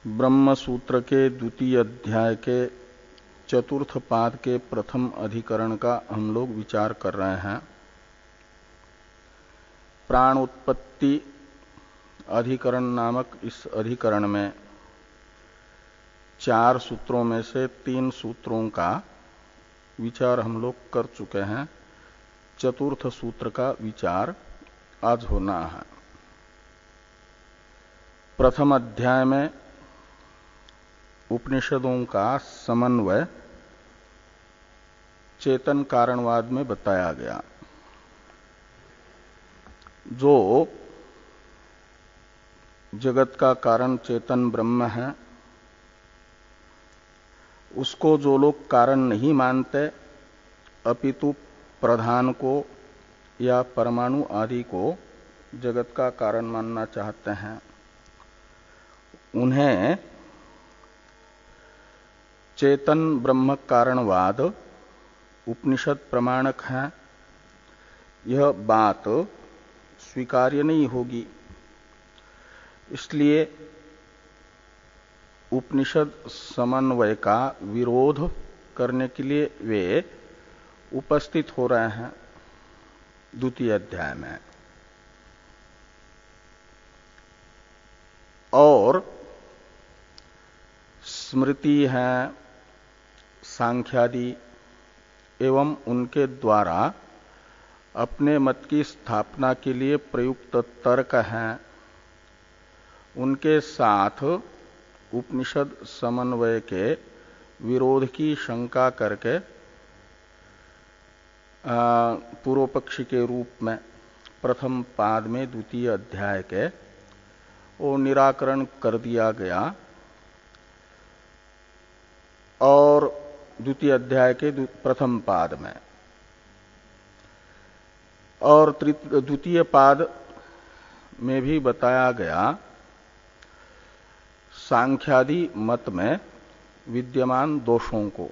ब्रह्म सूत्र के द्वितीय अध्याय के चतुर्थ पाद के प्रथम अधिकरण का हम लोग विचार कर रहे हैं। प्राण उत्पत्ति अधिकरण नामक इस अधिकरण में 4 सूत्रों में से 3 सूत्रों का विचार हम लोग कर चुके हैं। चतुर्थ सूत्र का विचार आज होना है। प्रथम अध्याय में उपनिषदों का समन्वय चेतन कारणवाद में बताया गया। जो जगत का कारण चेतन ब्रह्म है, उसको जो लोग कारण नहीं मानते, अपितु प्रधान को या परमाणु आदि को जगत का कारण मानना चाहते हैं, उन्हें चेतन ब्रह्म कारणवाद उपनिषद प्रमाणक है, यह बात स्वीकार्य नहीं होगी। इसलिए उपनिषद समन्वय का विरोध करने के लिए वे उपस्थित हो रहे हैं द्वितीय अध्याय में। और स्मृति है, सांख्यादि एवं उनके द्वारा अपने मत की स्थापना के लिए प्रयुक्त तर्क हैं, उनके साथ उपनिषद समन्वय के विरोध की शंका करके पूर्व पक्षी के रूप में प्रथम पाद में द्वितीय अध्याय के वो निराकरण कर दिया गया। और द्वितीय अध्याय के प्रथम पाद में और द्वितीय पाद में भी बताया गया सांख्यादि मत में विद्यमान दोषों को,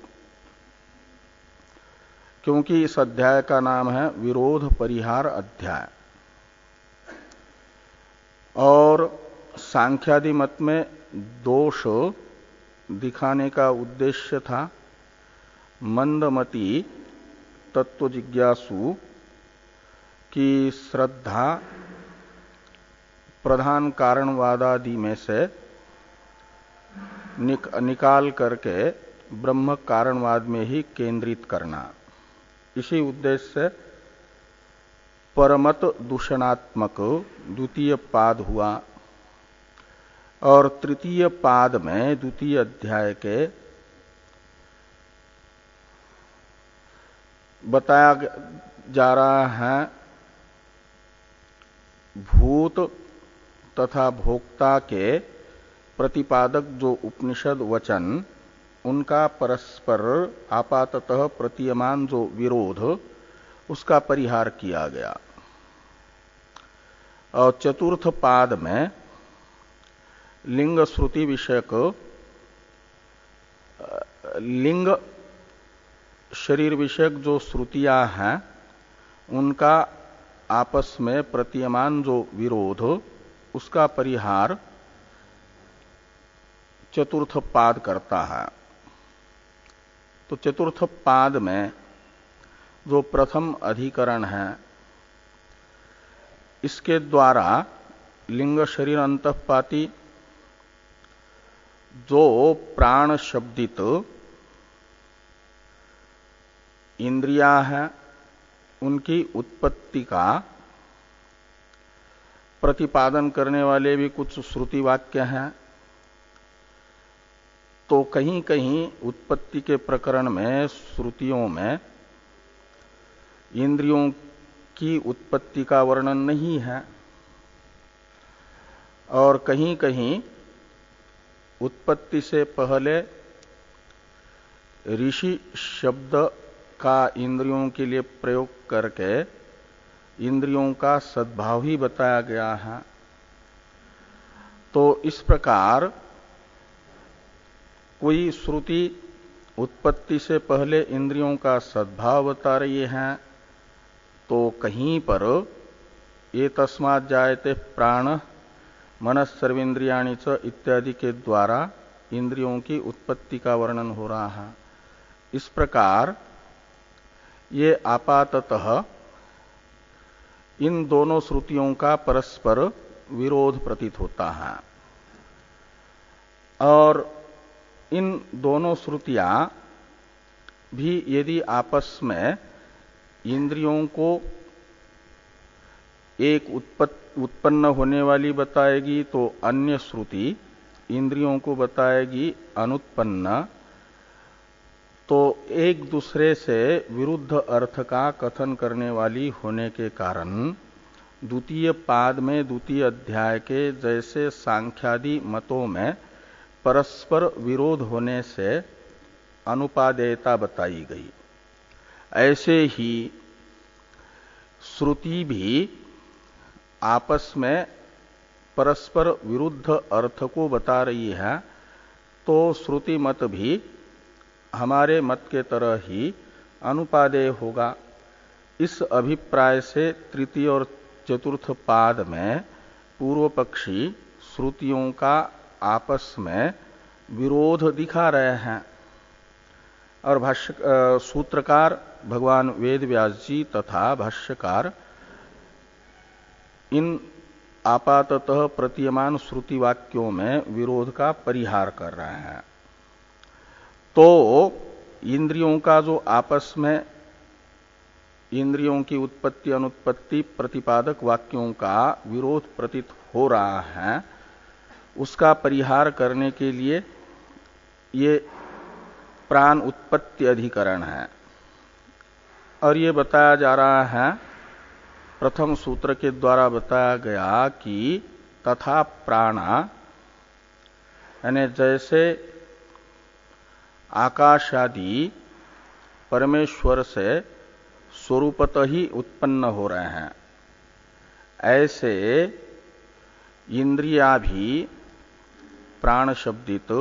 क्योंकि इस अध्याय का नाम है विरोध परिहार अध्याय। और सांख्यादि मत में दोष दिखाने का उद्देश्य था मंदमती तत्व जिज्ञासु की श्रद्धा प्रधान कारणवादादि में से निकाल करके ब्रह्म कारणवाद में ही केंद्रित करना। इसी उद्देश्य से परमत दूषणात्मक द्वितीय पाद हुआ। और तृतीय पाद में द्वितीय अध्याय के बताया जा रहा है भूत तथा भोक्ता के प्रतिपादक जो उपनिषद वचन, उनका परस्पर आपाततः प्रतीयमान जो विरोध, उसका परिहार किया गया। और चतुर्थ पाद में लिंग श्रुति विषयक लिंग शरीर विषयक जो श्रुतियां हैं, उनका आपस में प्रतीयमान जो विरोध, उसका परिहार चतुर्थ पाद करता है। तो चतुर्थ पाद में जो प्रथम अधिकरण है, इसके द्वारा लिंग शरीर अंतःपाती जो प्राण शब्दित इंद्रियां हैं, उनकी उत्पत्ति का प्रतिपादन करने वाले भी कुछ श्रुति वाक्य हैं। तो कहीं कहीं उत्पत्ति के प्रकरण में श्रुतियों में इंद्रियों की उत्पत्ति का वर्णन नहीं है, और कहीं कहीं उत्पत्ति से पहले ऋषि शब्द का इंद्रियों के लिए प्रयोग करके इंद्रियों का सद्भाव ही बताया गया है। तो इस प्रकार कोई श्रुति उत्पत्ति से पहले इंद्रियों का सद्भाव बता रही है, तो कहीं पर ये तस्मात् जायते प्राण मनस सर्वेन्द्रियाणि च इत्यादि के द्वारा इंद्रियों की उत्पत्ति का वर्णन हो रहा है। इस प्रकार ये आपाततः इन दोनों श्रुतियों का परस्पर विरोध प्रतीत होता है और इन दोनों श्रुतियां भी यदि आपस में इंद्रियों को एक उत्पन्न होने वाली बताएगी तो अन्य श्रुति इंद्रियों को बताएगी अनुत्पन्न, तो एक दूसरे से विरुद्ध अर्थ का कथन करने वाली होने के कारण द्वितीय पाद में द्वितीय अध्याय के जैसे सांख्यादि मतों में परस्पर विरोध होने से अनुपादेयता बताई गई, ऐसे ही श्रुति भी आपस में परस्पर विरुद्ध अर्थ को बता रही है, तो श्रुति मत भी हमारे मत के तरह ही अनुपादेय होगा। इस अभिप्राय से तृतीय और चतुर्थ पाद में पूर्व पक्षी श्रुतियों का आपस में विरोध दिखा रहे हैं और सूत्रकार भगवान वेद व्यास जी तथा भाष्यकार इन आपाततः प्रतीयमान श्रुति वाक्यों में विरोध का परिहार कर रहे हैं। तो इंद्रियों का जो आपस में इंद्रियों की उत्पत्ति अनुत्पत्ति प्रतिपादक वाक्यों का विरोध प्रतीत हो रहा है, उसका परिहार करने के लिए ये प्राण उत्पत्ति अधिकरण है और ये बताया जा रहा है, प्रथम सूत्र के द्वारा बताया गया कि तथा प्राणा, यानी जैसे आकाशादि परमेश्वर से स्वरूपतः ही उत्पन्न हो रहे हैं, ऐसे इंद्रियां भी प्राण शब्दित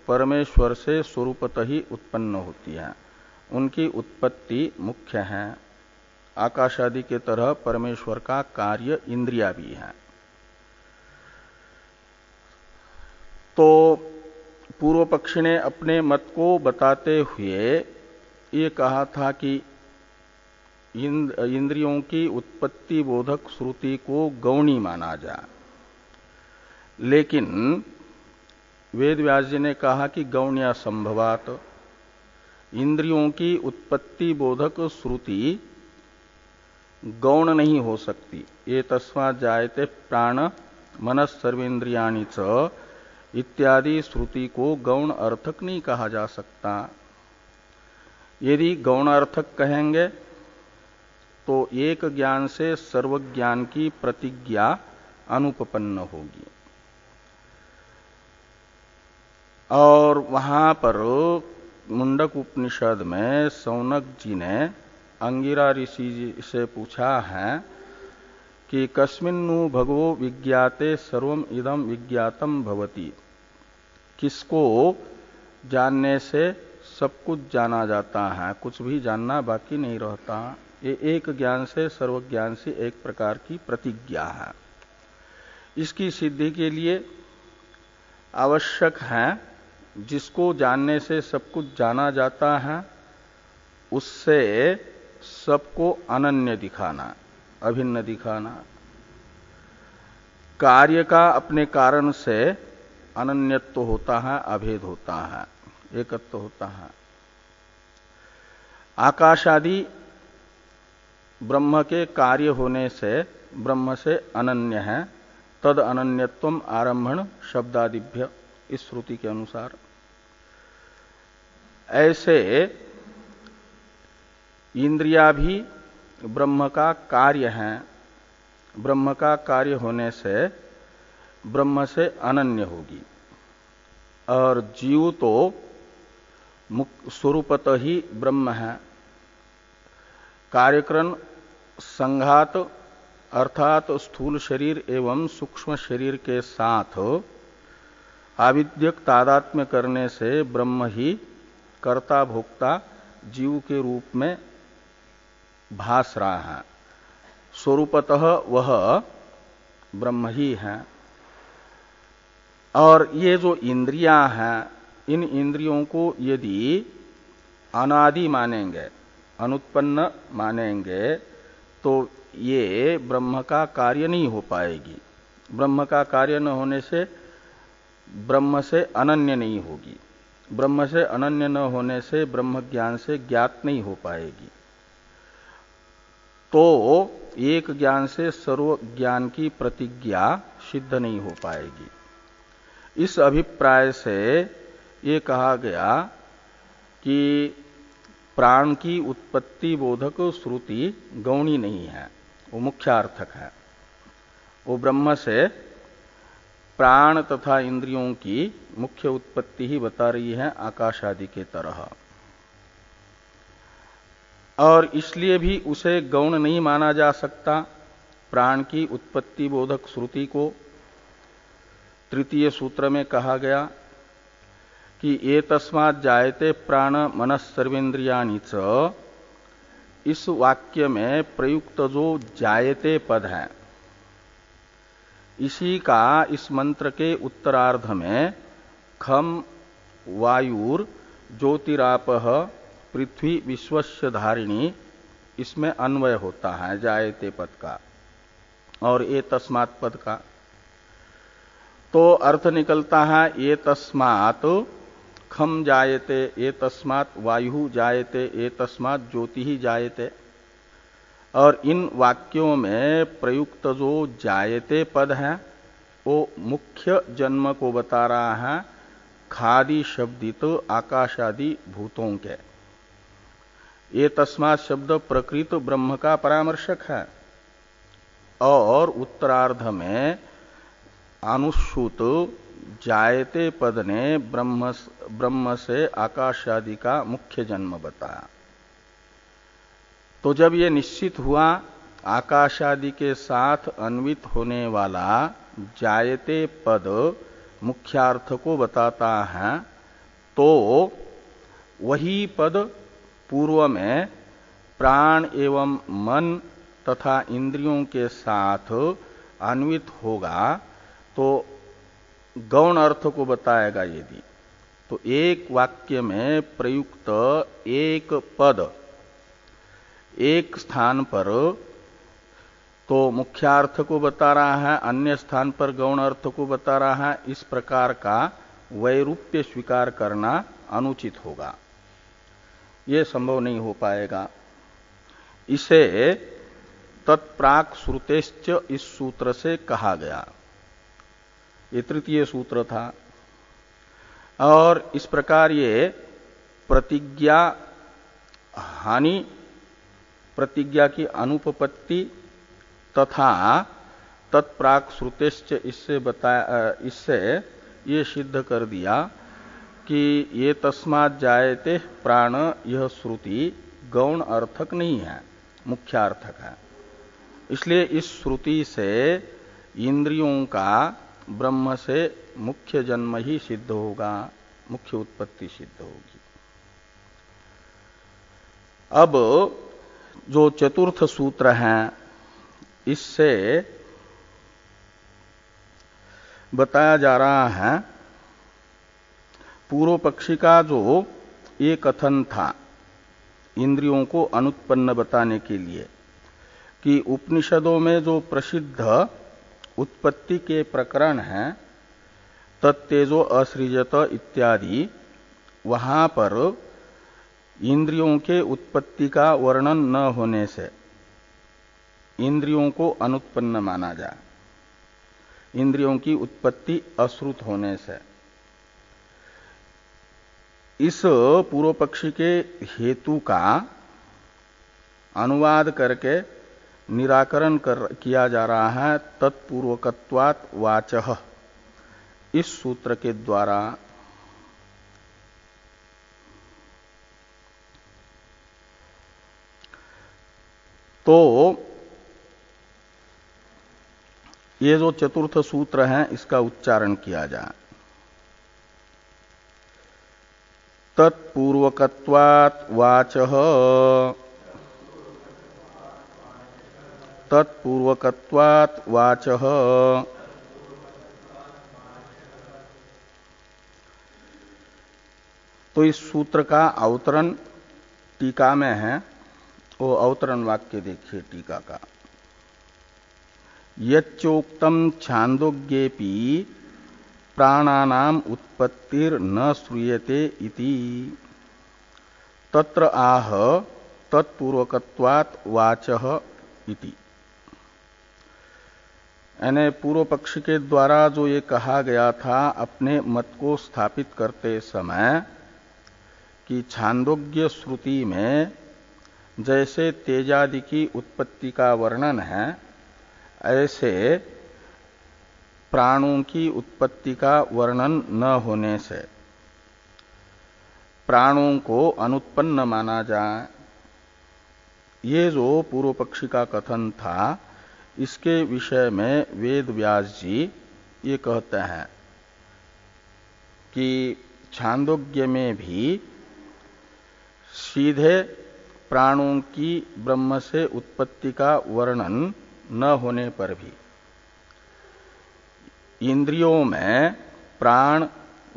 परमेश्वर से स्वरूपतः ही उत्पन्न होती है। उनकी उत्पत्ति मुख्य है। आकाश आदि के तरह परमेश्वर का कार्य इंद्रिया भी है। तो पूर्व पक्षी ने अपने मत को बताते हुए ये कहा था कि इंद्रियों की उत्पत्ति बोधक श्रुति को गौणी माना जाए, लेकिन वेद व्यास जी ने कहा कि गौण्या संभवात, इंद्रियों की उत्पत्ति बोधक श्रुति गौण नहीं हो सकती। ये तस्मात् जायते प्राण मनस सर्वेन्द्रियाणि च इत्यादि श्रुति को गौण अर्थक नहीं कहा जा सकता। यदि गौण अर्थक कहेंगे तो एक ज्ञान से सर्वज्ञान की प्रतिज्ञा अनुपपन्न होगी। और वहां पर मुंडक उपनिषद में सौनक जी ने अंगिरा ऋषि जी से पूछा है कि कस्मिन्नु भगवो विज्ञाते सर्वम इदम विज्ञातम भवति, किसको जानने से सब कुछ जाना जाता है, कुछ भी जानना बाकी नहीं रहता। ये एक ज्ञान से सर्वज्ञान से एक प्रकार की प्रतिज्ञा है। इसकी सिद्धि के लिए आवश्यक है जिसको जानने से सब कुछ जाना जाता है उससे सबको अनन्य दिखाना, अभिन्न दिखाना। कार्य का अपने कारण से अनन्यत्व होता है, अभेद होता है, एकत्व होता है। आकाश आदि ब्रह्म के कार्य होने से ब्रह्म से अनन्य है, तद अनन्यत्वम आरंभण शब्दादिभ्य, इस श्रुति के अनुसार। ऐसे इंद्रिया भी ब्रह्म का कार्य हैं, ब्रह्म का कार्य होने से ब्रह्म से अनन्य होगी। और जीव तो स्वरूपतः ही ब्रह्म है। कार्यक्रम संघात अर्थात स्थूल शरीर एवं सूक्ष्म शरीर के साथ आविद्यक तादात्म्य करने से ब्रह्म ही कर्ता भोक्ता जीव के रूप में भास रहा है। स्वरूपतः वह ब्रह्म ही है। और ये जो इंद्रियां हैं, इन इंद्रियों को यदि अनादि मानेंगे, अनुत्पन्न मानेंगे, तो ये ब्रह्म का कार्य नहीं हो पाएगी। ब्रह्म का कार्य न होने से ब्रह्म से अनन्य नहीं होगी। ब्रह्म से अनन्य न होने से ब्रह्म ज्ञान से ज्ञात नहीं हो पाएगी। तो एक ज्ञान से सर्व ज्ञान की प्रतिज्ञा सिद्ध नहीं हो पाएगी। इस अभिप्राय से ये कहा गया कि प्राण की उत्पत्ति बोधक श्रुति गौणी नहीं है, वो मुख्यार्थक है। वो ब्रह्म से प्राण तथा इंद्रियों की मुख्य उत्पत्ति ही बता रही है, आकाश आदि के तरह। और इसलिए भी उसे गौण नहीं माना जा सकता प्राण की उत्पत्ति बोधक श्रुति को। तृतीय सूत्र में कहा गया कि ये तस्मात् जायते प्राण मनस सर्वेन्द्रियाणि च, इस वाक्य में प्रयुक्त जो जायते पद है, इसी का इस मंत्र के उत्तरार्ध में खम वायुर ज्योतिरापह पृथ्वी विश्वस्य धारिणी, इसमें अन्वय होता है जायते पद का और ये तस्मात् पद का। तो अर्थ निकलता है ये तस्मात् खम जायते, ये तस्मात् वायु जायते, ये तस्मात् ज्योति ही जायते। और इन वाक्यों में प्रयुक्त जो जायते पद है वो मुख्य जन्म को बता रहा है खादि शब्दित आकाशादि भूतों के। ये तस्मात् शब्द प्रकृत ब्रह्म का परामर्शक है और उत्तरार्ध में अनुसूत जायते पद ने ब्रह्म से आकाशादि का मुख्य जन्म बताया। तो जब ये निश्चित हुआ आकाशादि के साथ अन्वित होने वाला जायते पद मुख्यार्थ को बताता है, तो वही पद पूर्व में प्राण एवं मन तथा इंद्रियों के साथ अन्वित होगा तो गौण अर्थ को बताएगा। यदि तो एक वाक्य में प्रयुक्त एक पद एक स्थान पर तो मुख्यार्थ को बता रहा है, अन्य स्थान पर गौण अर्थ को बता रहा है, इस प्रकार का वैरूप्य स्वीकार करना अनुचित होगा, ये संभव नहीं हो पाएगा। इसे तत्प्राक श्रुतेश्च इस सूत्र से कहा गया, ये तृतीय सूत्र था। और इस प्रकार ये प्रतिज्ञा हानि, प्रतिज्ञा की अनुपपत्ति तथा तत्प्राक श्रुतेश्च इससे बताया, इससे ये सिद्ध कर दिया कि ये तस्मात् जायते प्राण, यह श्रुति गौण अर्थक नहीं है, मुख्यार्थक है। इसलिए इस श्रुति से इंद्रियों का ब्रह्म से मुख्य जन्म ही सिद्ध होगा, मुख्य उत्पत्ति सिद्ध होगी। अब जो चतुर्थ सूत्र है, इससे बताया जा रहा है पूर्व पक्षी का जो ये कथन था इंद्रियों को अनुत्पन्न बताने के लिए कि उपनिषदों में जो प्रसिद्ध उत्पत्ति के प्रकरण हैं तत्तेजो असृजत इत्यादि, वहां पर इंद्रियों के उत्पत्ति का वर्णन न होने से इंद्रियों को अनुत्पन्न माना जाए, इंद्रियों की उत्पत्ति अश्रुत होने से। इस पूर्व पक्षी के हेतु का अनुवाद करके निराकरण किया जा रहा है तत्पूर्वकत्वात् वाचः इस सूत्र के द्वारा। तो ये जो चतुर्थ सूत्र है इसका उच्चारण किया जाए। तत्पूर्वकत्वात् वाचः, तत्पूर्वकत्वात् वाचः तो इस सूत्र का अवतरण टीका में है, वो अवतरण वाक्य देखिए टीका का। यच्चोक्तम छांदोग्येपि प्राणानाम उत्पत्तिर न श्रूयते इति तत्र आह तत्पूर्वकत्वात् वाचः इति। यानी पूर्व पक्ष के द्वारा जो ये कहा गया था अपने मत को स्थापित करते समय कि छांदोग्य श्रुति में जैसे तेजादि की उत्पत्ति का वर्णन है, ऐसे प्राणों की उत्पत्ति का वर्णन न होने से प्राणों को अनुत्पन्न माना जाए। ये जो पूर्व पक्षी का कथन था, इसके विषय में वेद व्यास जी ये कहते हैं कि छांदोग्य में भी सीधे प्राणों की ब्रह्म से उत्पत्ति का वर्णन न होने पर भी इंद्रियों में प्राण,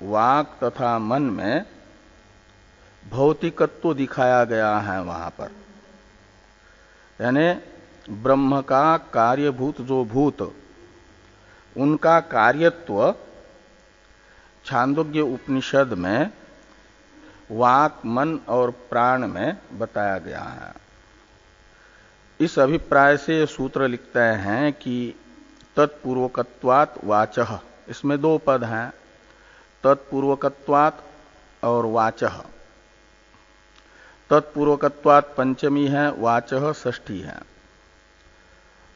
वाक तथा मन में भौतिकत्व दिखाया गया है वहां पर। यानी ब्रह्म का कार्यभूत जो भूत, उनका कार्यत्व छांदोग्य उपनिषद में वाक, मन और प्राण में बताया गया है। इस अभिप्राय से सूत्र लिखते हैं कि तत्पूर्वकत्वात् वाचः, इसमें दो पद हैं, तत्पूर्वकत्वात् और वाचः। तत्पूर्वकत्वात् पंचमी है, वाचः षष्ठी है।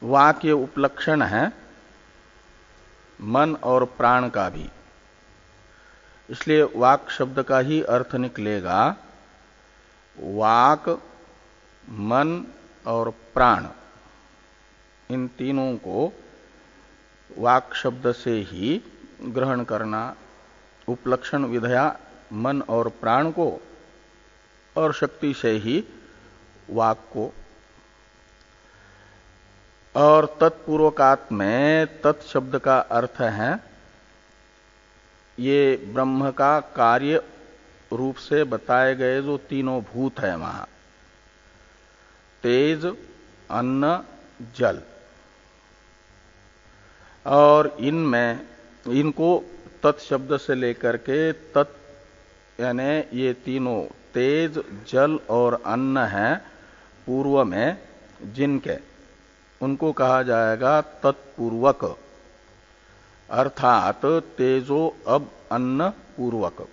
वाक ये उपलक्षण है मन और प्राण का भी, इसलिए वाक शब्द का ही अर्थ निकलेगा वाक, मन और प्राण। इन तीनों को वाक शब्द से ही ग्रहण करना, उपलक्षण विधया मन और प्राण को और शक्ति से ही वाक को। और तत्पूर्वकात में तत् शब्द का अर्थ है ये ब्रह्म का कार्य रूप से बताए गए जो तीनों भूत है वहां, तेज, अन्न, जल, और इनमें इनको तत् शब्द से लेकर के तत् यानी ये तीनों तेज, जल और अन्न है पूर्व में जिनके, उनको कहा जाएगा तत्पूर्वक, अर्थात तेजो अब अन्न पूर्वक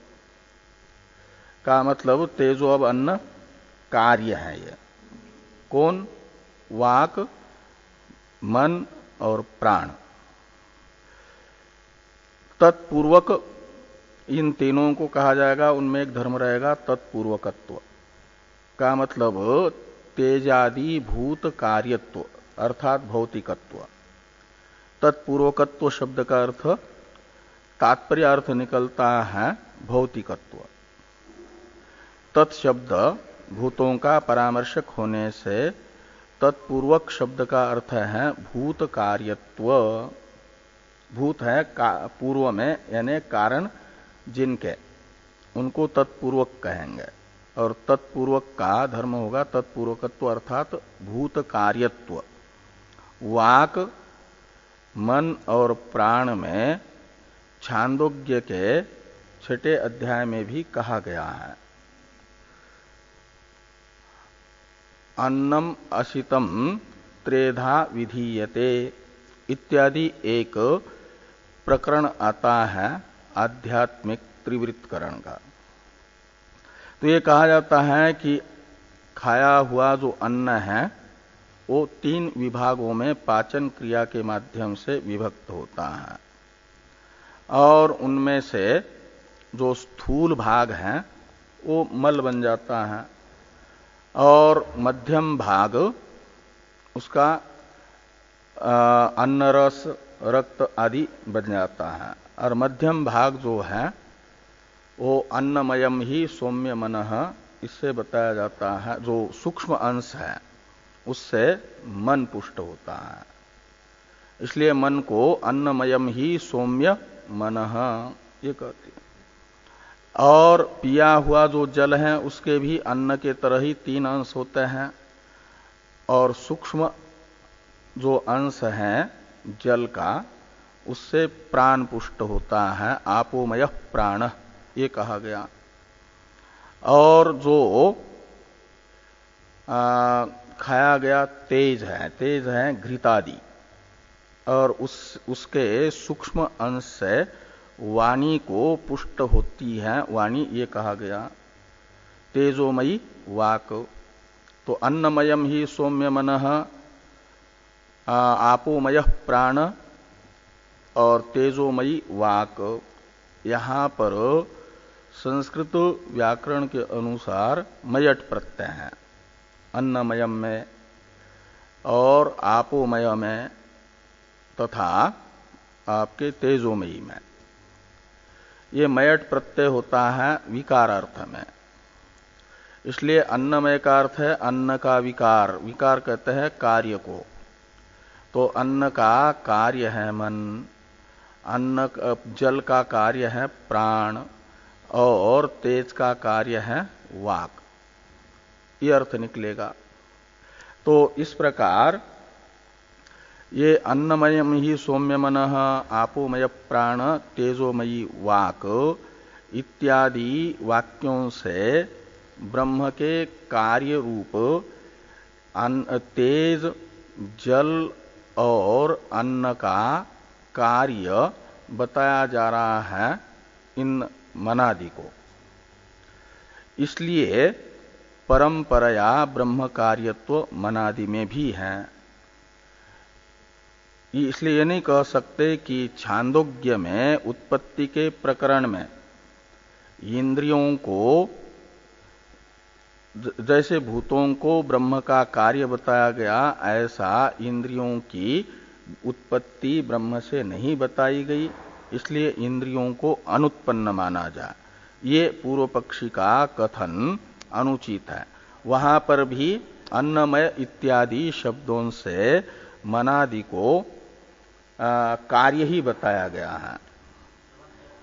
का मतलब तेजो अब अन्न कार्य है। ये कौन? वाक, मन और प्राण। तत्पूर्वक इन तीनों को कहा जाएगा, उनमें एक धर्म रहेगा तत्पूर्वकत्व का मतलब तेजादि भूत कार्यत्व अर्थात भौतिकत्व। तत्पूर्वकत्व शब्द का अर्थ तात्पर्य अर्थ निकलता है भौतिकत्व। तत्शब्द भूतों का परामर्शक होने से तत्पूर्वक शब्द का अर्थ है भूत कार्यत्व। भूत है पूर्व में यानी कारण जिनके, उनको तत्पूर्वक कहेंगे। और तत्पूर्वक का धर्म होगा तत्पूर्वकत्व अर्थात भूत कार्यत्व। वाक, मन और प्राण में छांदोग्य के 6 अध्याय में भी कहा गया है। अन्नम असितम त्रेधा विधीयते इत्यादि एक प्रकरण आता है आध्यात्मिक त्रिवृत्तकरण का। तो ये कहा जाता है कि खाया हुआ जो अन्न है वो 3 विभागों में पाचन क्रिया के माध्यम से विभक्त होता है, और उनमें से जो स्थूल भाग है वो मल बन जाता है, और मध्यम भाग उसका अन्न रस, रक्त आदि बन जाता है, और मध्यम भाग जो है वो अन्नमयम ही सौम्य मनः, इससे बताया जाता है जो सूक्ष्म अंश है उससे मन पुष्ट होता है। इसलिए मन को अन्नमयम ही सौम्य मनः ये कहते हैं। और पिया हुआ जो जल है उसके भी अन्न के तरह ही 3 अंश होते हैं, और सूक्ष्म जो अंश है जल का उससे प्राण पुष्ट होता है, आपोमय प्राण ये कहा गया। और जो खाया गया तेज है घृतादि, और उसके सूक्ष्म अंश से वाणी को पुष्ट होती है वाणी, ये कहा गया तेजोमयी वाक। तो अन्नमयम ही सौम्य मनः आपोमय प्राण और तेजोमयी वाक। यहां पर संस्कृत व्याकरण के अनुसार मयट प्रत्यय है अन्नमयम में और आपोमय में तथा आपके तेजोमयी में। ये मयट प्रत्यय होता है विकार अर्थ में, इसलिए अन्नमय का अर्थ है अन्न का विकार, विकार कहते हैं कार्य को। तो अन्न का कार्य है मन, अन्न जल का कार्य है प्राण और तेज का कार्य है वाक, ये अर्थ निकलेगा। तो इस प्रकार ये अन्नमयम ही सौम्य मनः आपोमय प्राण तेजोमयी वाक इत्यादि वाक्यों से ब्रह्म के कार्य रूप तेज जल और अन्न का कार्य बताया जा रहा है इन मनादि को। इसलिए परंपराया ब्रह्म कार्यत्व मनादि में भी है। इसलिए ये नहीं कह सकते कि छांदोग्य में उत्पत्ति के प्रकरण में इंद्रियों को जैसे भूतों को ब्रह्म का कार्य बताया गया, ऐसा इंद्रियों की उत्पत्ति ब्रह्म से नहीं बताई गई, इसलिए इंद्रियों को अनुत्पन्न माना जाए, ये पूर्व पक्षी का कथन अनुचित है। वहां पर भी अन्नमय इत्यादि शब्दों से मनादि को कार्य ही बताया गया है।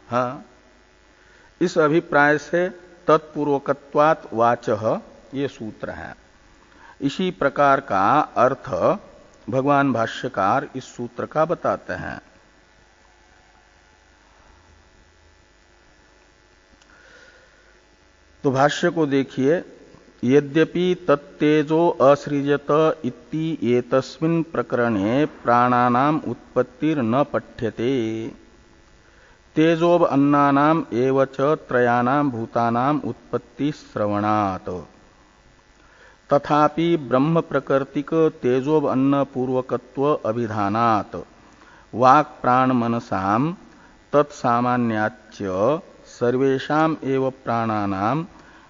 हाँ, इस अभिप्राय से तत्पूर्वकत्वात् वाचः ये सूत्र है। इसी प्रकार का अर्थ भगवान भाष्यकार इस सूत्र का बताते हैं। तो भाष्य को देखिए, यद्यपि तत्तेजो असृजत इति एतस्मिन् प्रकरणे प्राणानाम उत्पत्तिर न पठ्यते तेजोब अन्नानाम एवच त्रयाणाम भूतानाम उत्पत्ति श्रवणात् तथापि ब्रह्म प्रकृतिक तेजोब अन्न पूर्वकत्व अभिधानात् वाक् प्राण मनसाम तत्सामान्याच्च सर्वेषाम एव प्राणानाम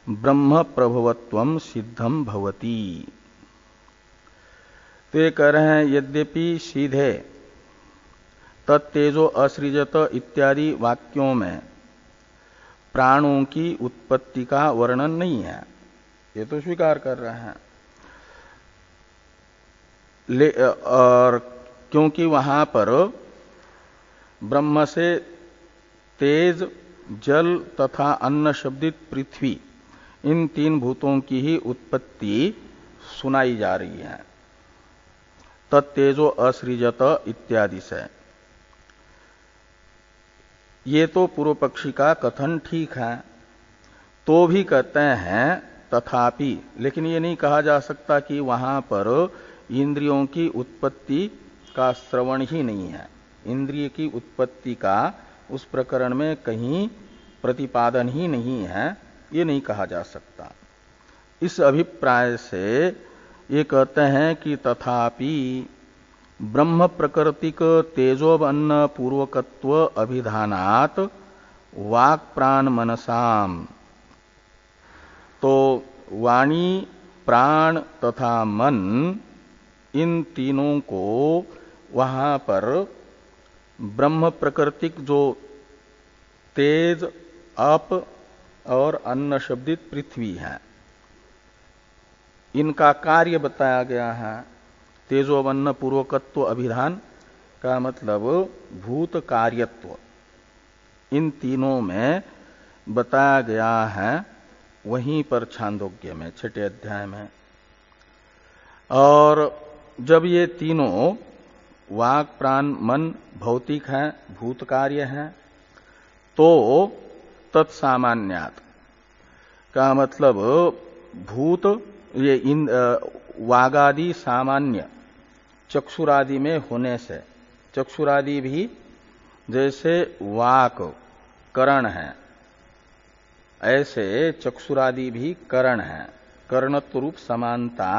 ब्रह्म प्रभवत्वम सिद्धम भवति। तो ये कह रहे हैं यद्यपि सीधे तत्तेजो असृजत इत्यादि वाक्यों में प्राणों की उत्पत्ति का वर्णन नहीं है, ये तो स्वीकार कर रहे हैं। और क्योंकि वहां पर ब्रह्म से तेज जल तथा अन्न शब्दित पृथ्वी इन 3 भूतों की ही उत्पत्ति सुनाई जा रही है तत्तेजो असृजत इत्यादि से। ये तो पूर्व पक्षी का कथन ठीक है, तो भी कहते हैं तथापि, लेकिन ये नहीं कहा जा सकता कि वहां पर इंद्रियों की उत्पत्ति का श्रवण ही नहीं है, इंद्रिय की उत्पत्ति का उस प्रकरण में कहीं प्रतिपादन ही नहीं है, ये नहीं कहा जा सकता। इस अभिप्राय से ये कहते हैं कि तथापि ब्रह्म प्रकृतिक तेजोबन्न पूर्वकत्व अभिधानात् वाक् प्राण मनसाम, तो वाणी प्राण तथा मन इन तीनों को वहां पर ब्रह्म प्रकृतिक जो तेज अप और अन्न शब्दित पृथ्वी है, इनका कार्य बताया गया है। तेजोवन्न पूर्वकत्व अभिधान का मतलब भूत कार्यत्व, इन तीनों में बताया गया है वहीं पर छांदोग्य में 6 अध्याय में। और जब ये तीनों वाक प्राण मन भौतिक हैं, भूत कार्य हैं, तो तत्सामान्यात का मतलब भूत ये वागादि सामान्य चक्षुरादि में होने से, चक्षुरादि भी जैसे वाक करण है ऐसे चक्षुरादि भी करण है। करणत्व रूप समानता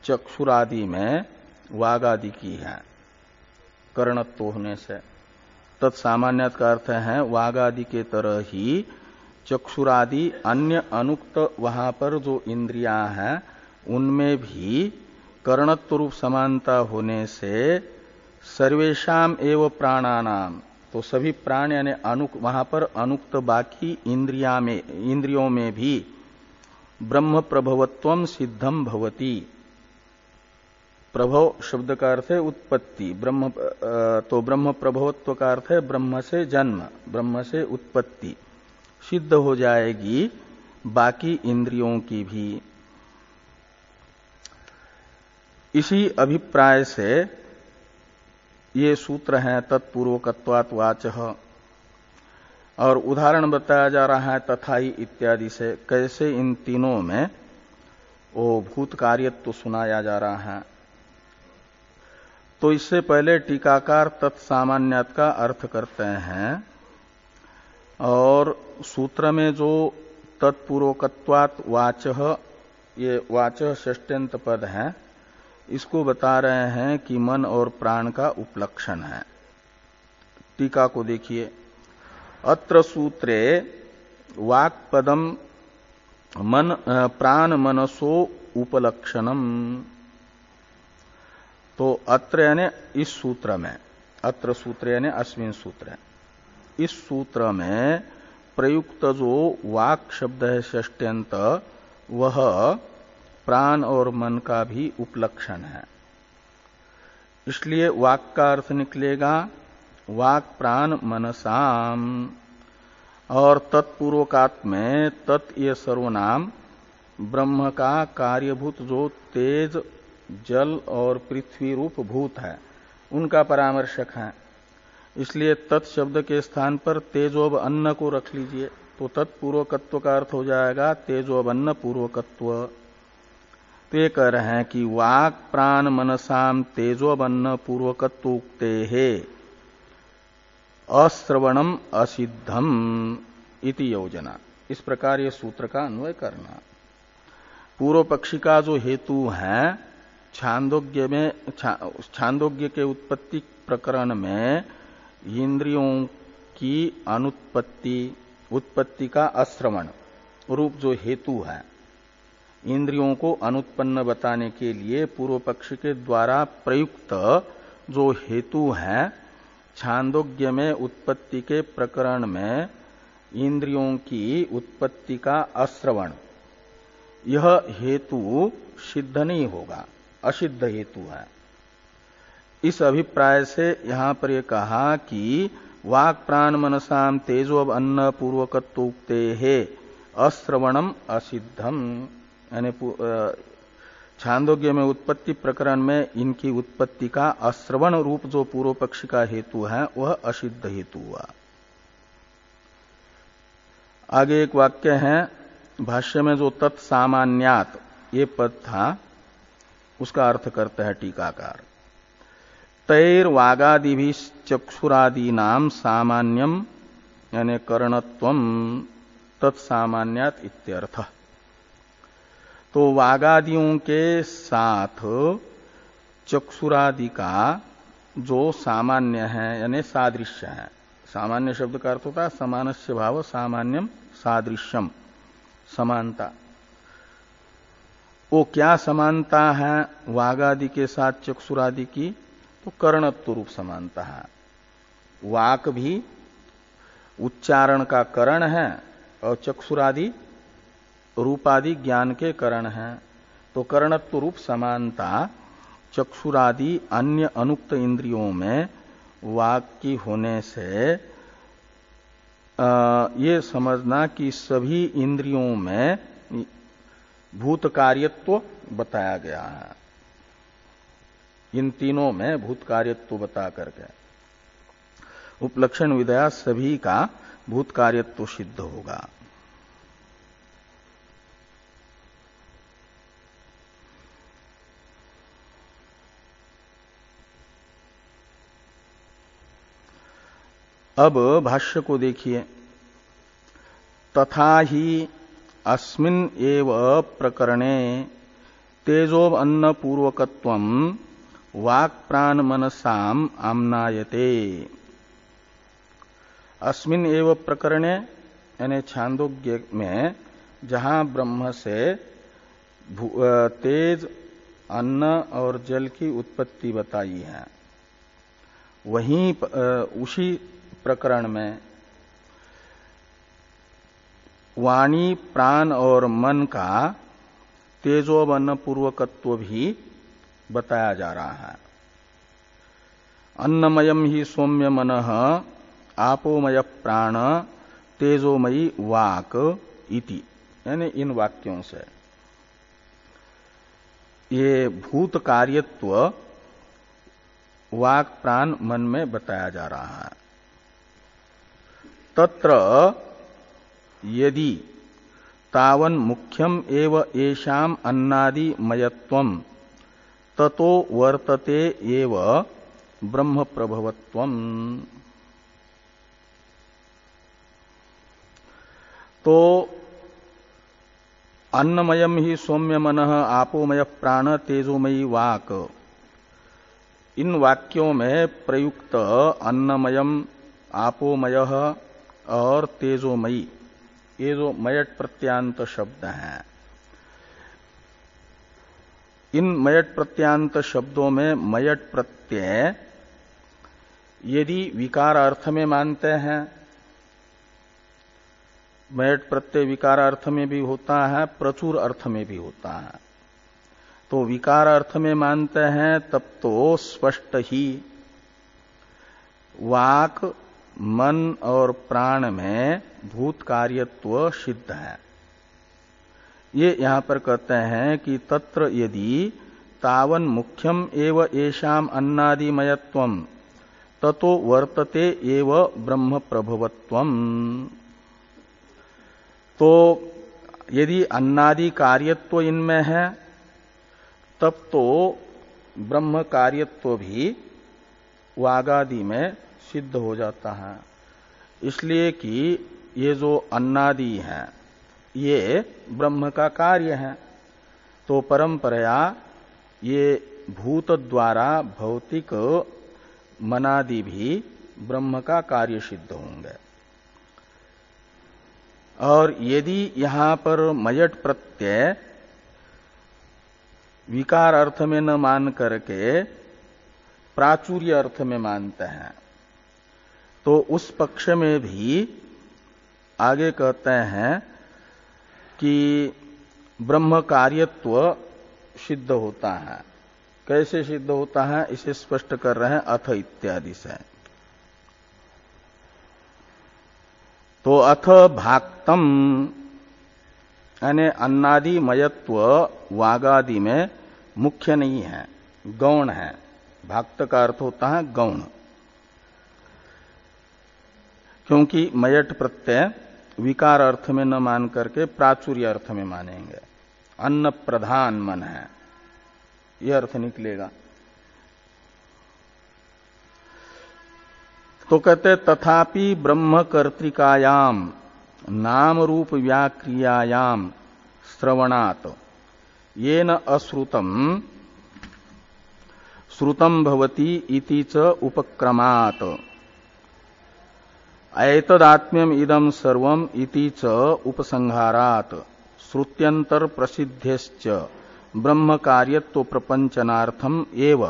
चक्षुरादि में वागादि की है करणत्व होने से। तत्सामान्यत का अर्थ है वागादि के तरह ही चक्षुरादि अन्य अनुक्त वहां पर जो इंद्रियां हैं उनमें भी करणत्व रूप समानता होने से सर्वेशाम एव प्राणानाम, तो सभी प्राण यानी वहां पर अनुक्त बाकी इंद्रियों में भी ब्रह्म प्रभवत्वम सिद्धम भवति। प्रभव शब्द का अर्थ है उत्पत्ति, तो ब्रह्म प्रभवत्व का अर्थ है ब्रह्म से जन्म, ब्रह्म से उत्पत्ति सिद्ध हो जाएगी बाकी इंद्रियों की भी। इसी अभिप्राय से ये सूत्र हैं तत्पूर्वकत्वात् वाचः। और उदाहरण बताया जा रहा है तथा ही इत्यादि से, कैसे इन तीनों में वो भूत कार्यत्व सुनाया जा रहा है। तो इससे पहले टीकाकार तत्सामान्यात का अर्थ करते हैं और सूत्र में जो तत्पूर्वकत्वात् वाचः, ये वाचः षष्ट्यंत पद है, इसको बता रहे हैं कि मन और प्राण का उपलक्षण है। टीका को देखिए, अत्र सूत्रे वाक्पदम मन प्राण मनसो उपलक्षणम। तो अत्र यानी इस सूत्र में, अत्र सूत्र यानी अस्मिन सूत्र, इस सूत्र में प्रयुक्त जो वाक शब्द है षष्ट्यंत, वह प्राण और मन का भी उपलक्षण है। इसलिए वाक का अर्थ निकलेगा वाक प्राण मनसाम। और तत्पूर्वकात में तत् ये सर्वनाम ब्रह्म का कार्यभूत जो तेज जल और पृथ्वी रूप भूत है उनका परामर्शक है। इसलिए तत्शब्द के स्थान पर तेजोब अन्न को रख लीजिए, तो तत्पूर्वकत्व का अर्थ हो जाएगा तेजोब अन्न पूर्वकत्व। तो ये कह रहे हैं कि वाक प्राण मनसाम तेजोबन्न पूर्वकत्व उक्ते है अश्रवणम असिद्धम इति योजना। इस प्रकार ये सूत्र का अन्वय करना। पूर्व पक्षी का जो हेतु है छांदोग्य में, छांदोग्य के उत्पत्ति प्रकरण में इंद्रियों की अनुत्पत्ति, उत्पत्ति का अश्रवण रूप जो हेतु है, इंद्रियों को अनुत्पन्न बताने के लिए पूर्व पक्ष के द्वारा प्रयुक्त जो हेतु है छांदोग्य में उत्पत्ति के प्रकरण में इंद्रियों की उत्पत्ति का अश्रवण, यह हेतु सिद्ध नहीं होगा, असिद्ध हेतु है। इस अभिप्राय से यहां पर यह कहा कि वाक प्राण मनसाम तेजोब अन्न पूर्वकत्व उक्ते है अश्रवणम असिद्धम, यानी छांदोग्य में उत्पत्ति प्रकरण में इनकी उत्पत्ति का अश्रवण रूप जो पूर्व पक्ष का हेतु है वह असिद्ध हेतु हुआ। आगे एक वाक्य है भाष्य में जो तत्सामान्यात ये पद था उसका अर्थ करते हैं टीकाकार। तैर वागादिभि चक्षुरादीनाम सामान्यम यानी करणत्वम तत्सामान्यात इत्यर्थ। तो वागादियों के साथ चक्षुरादि का जो सामान्य है यानी सादृश्य है, सामान्य शब्द का अर्थ होता है समानस्य भाव सामान्यम सादृश्यम, समानता। वो क्या समानता है वागादि के साथ चक्षुरादि की? तो करणत्व रूप समानता है। वाक भी उच्चारण का करण है और चक्षुरादि रूपादि ज्ञान के करण है। तो करणत्व रूप समानता चक्षुरादि अन्य अनुक्त इंद्रियों में वाक की होने से ये समझना कि सभी इंद्रियों में भूत कार्यत्व बताया गया है। इन तीनों में भूत कार्यत्व बता करके उपलक्षण विधया सभी का भूत कार्यत्व सिद्ध होगा। अब भाष्य को देखिए। तथा ही अस्मिन् एव प्रकरणे तेजो अन्न पूर्वकत्वम वाक् प्राण मनसाम आम्नायते। अस्मिन् एव प्रकरणे यानी छांदोग्य में जहां ब्रह्म से तेज अन्न और जल की उत्पत्ति बताई है, वहीं उसी प्रकरण में वाणी प्राण और मन का तेजोवन पूर्वकत्व भी बताया जा रहा है। अन्नमयम ही सौम्य मनः आपोमय प्राण तेजोमयी वाक इति, यानी इन वाक्यों से ये भूत कार्यत्व वाक प्राण मन में बताया जा रहा है। तत्र यदि तावन मुख्यम एव येषाम अन्नादि मयत्वम ततो वर्तते एव ब्रह्म प्रभवत्वम। तो अन्नमयम ही सौम्य मनः आपोमय प्राण तेजोमयी वाक, इन वाक्यों में प्रयुक्त अन्नमयम आपोमयः और तेजोमयी, ये जो मयट प्रत्यांत शब्द हैं, इन मयट प्रत्यांत शब्दों में मयट प्रत्यय यदि विकार अर्थ में मानते हैं, मयट प्रत्यय विकार अर्थ में भी होता है, प्रचुर अर्थ में भी होता है। तो विकार अर्थ में मानते हैं तब तो स्पष्ट ही वाक मन और प्राण में भूत कार्यत्व सिद्ध है। ये यहां पर कहते हैं कि तत्र यदि तावन मुख्यम एव येषाम अन्नादिमयत्वम ततो वर्तते एव ब्रह्म प्रभवत्वम। तो यदि अन्नादि कार्यत्व इनमें है तब तो ब्रह्म कार्यत्व भी वागादि में सिद्ध हो जाता है। इसलिए कि ये जो अन्नादि हैं ये ब्रह्म का कार्य है, तो परंपराया ये भूत द्वारा भौतिक मनादि भी ब्रह्म का कार्य सिद्ध होंगे। और यदि यहां पर मयट प्रत्यय विकार अर्थ में न मान करके प्राचुर्य अर्थ में मानते हैं, तो उस पक्ष में भी आगे कहते हैं कि ब्रह्म कार्यत्व सिद्ध होता है। कैसे सिद्ध होता है इसे स्पष्ट कर रहे हैं अथ इत्यादि से। तो अथ भाक्तम यानी अन्नादि मयत्व वागादि में मुख्य नहीं है, गौण है। भाक्त का अर्थ होता है गौण, क्योंकि मयट प्रत्यय विकार अर्थ में न मान करके प्राचुर्य अर्थ में मानेंगे। अन्न प्रधान मन है, यह अर्थ निकलेगा। तो कहते तथापि ब्रह्म कर्तिकायाम नाम रूप व्याक्रियायाम श्रवणात् येन अश्रुतम श्रुतम भवति इति च उपक्रमात् एतदात्म्यम इदं सर्वम इति च उपसंहारात् श्रुत्यंतर प्रसिद्धेश्च ब्रह्म कार्यत्व प्रपंचनार्थम एव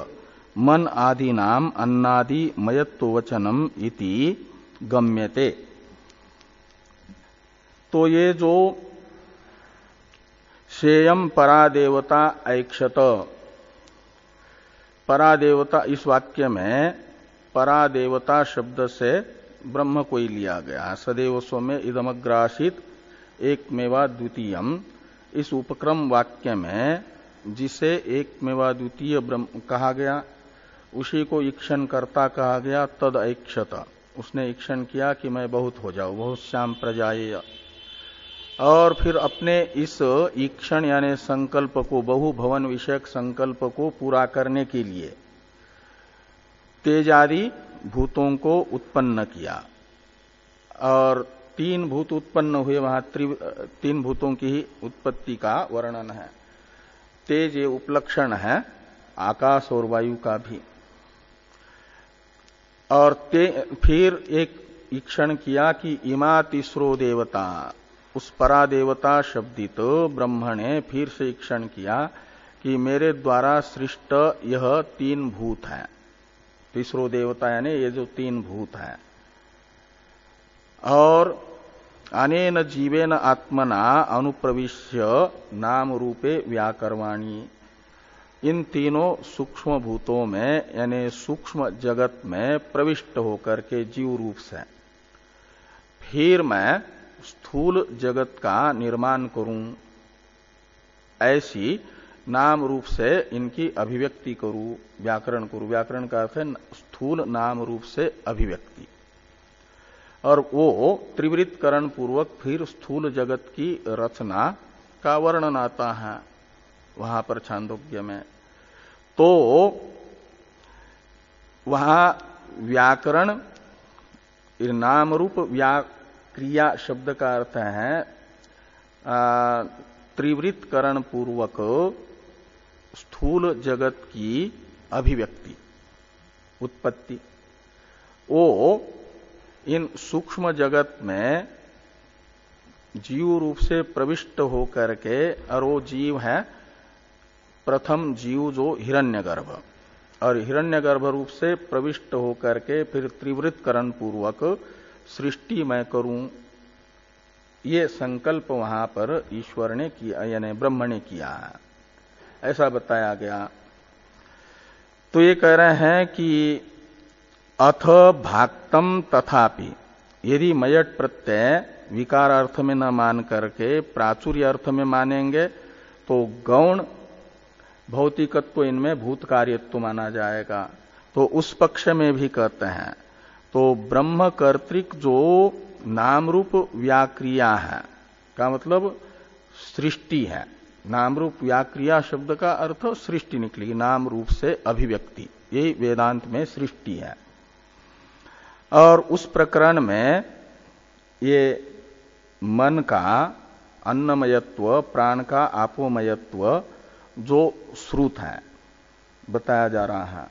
मन आदीनाम अन्नादि मयत्व वचनम इति गम्यते। तो ये जो शेयम परादेवता ऐक्षत, परादेवता, इस वाक्य में परादेवता शब्द से ब्रह्म को ही लिया गया है। सदैव सौम्य इदमग्रासित एकमेवा द्वितीयम, इस उपक्रम वाक्य में जिसे एकमेवा द्वितीय ब्रह्म कहा गया उसी को ईक्षण कर्ता कहा गया। तद ऐक्षत, उसने ईक्षण किया कि मैं बहुत हो जाऊं, बहुत श्याम प्रजाएय। और फिर अपने इस ईक्षण यानी संकल्प को, बहुभवन विषयक संकल्प को पूरा करने के लिए तेजादि भूतों को उत्पन्न किया। और तीन भूत उत्पन्न हुए, वहां तीन भूतों की ही उत्पत्ति का वर्णन है। तेज ये उपलक्षण है आकाश और वायु का भी। और फिर एक ईक्षण किया कि इमा तीसरो देवता, उस परा देवता शब्दित ब्रह्म ने फिर से ईक्षण किया कि मेरे द्वारा सृष्ट यह तीन भूत है। तीसरो देवता यानी ये जो तीन भूत है। और अनेन जीवेन आत्मना अनुप्रविश्य नाम रूपे व्याकरवाणी, इन तीनों सूक्ष्म भूतों में यानी सूक्ष्म जगत में प्रविष्ट होकर के जीव रूप से फिर मैं स्थूल जगत का निर्माण करूं, ऐसी नाम रूप से इनकी अभिव्यक्ति करूं, व्याकरण करूं। व्याकरण का अर्थ है स्थूल नाम रूप से अभिव्यक्ति। और वो त्रिवृत्तकरण पूर्वक फिर स्थूल जगत की रचना का वर्णन आता है वहां पर छांदोग्य में। तो वहां व्याकरण नाम रूप व्याक्रिया शब्द का अर्थ है त्रिवृत्तकरण पूर्वक स्थूल जगत की अभिव्यक्ति, उत्पत्ति। वो इन सूक्ष्म जगत में जीव रूप से प्रविष्ट होकर के, और वो जीव है प्रथम जीव जो हिरण्यगर्भ, और हिरण्यगर्भ रूप से प्रविष्ट होकर के फिर त्रिवृत्तकरण पूर्वक सृष्टि मैं करूं, ये संकल्प वहां पर ईश्वर ने किया यानी ब्रह्म ने किया है, ऐसा बताया गया। तो ये कह रहे हैं कि अथ भाक्तम तथापि, यदि मयट प्रत्यय विकार अर्थ में न मान करके प्राचुर्य अर्थ में मानेंगे तो गौण भौतिकत्व इनमें भूत कार्यत्व माना जाएगा। तो उस पक्ष में भी कहते हैं तो ब्रह्म कर्तृक जो नाम रूप व्याक्रिया है का मतलब सृष्टि है। नाम रूप व्याक्रिया शब्द का अर्थ सृष्टि निकली, नाम रूप से अभिव्यक्ति, यही वेदांत में सृष्टि है। और उस प्रकरण में ये मन का अन्नमयत्व, प्राण का आपोमयत्व जो श्रुत है बताया जा रहा है,